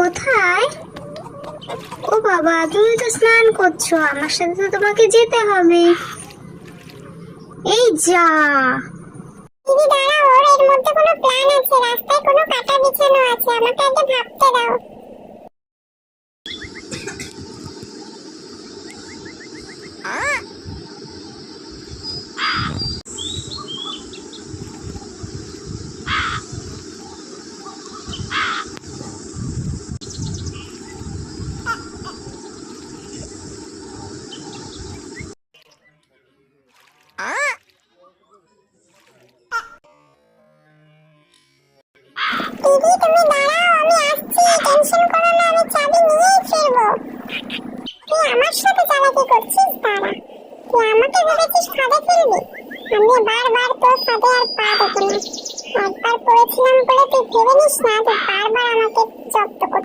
কোথায়? ও বাবা, তুমি তো স্নান করছো, আমার সাথে তো তোমাকে যেতে হবে। এই যা। দিদি দাঁড়াও, ওর এর মধ্যে কোনো প্ল্যান আছে, রাস্তায় কোনো কাটা বিছানো আছে, আমাকে আগে ভাবতে দাও। দিদি তুমি দাঁড়াও, আমি আসছি, টেনশন করো না, আমি চাবি নিয়েই ফিরবো। তুই আমার সাথে চালাকি করছিস? দাঁড়া, তুই আমাকে ভেবেছিস ফাঁদে ফেলবি? আমি বারবার তোর ফাঁদে আর পা দেবো না। একবার পড়েছিলাম বলে তুই ভেবে নিস না তুই বারবার আমাকে জব্দ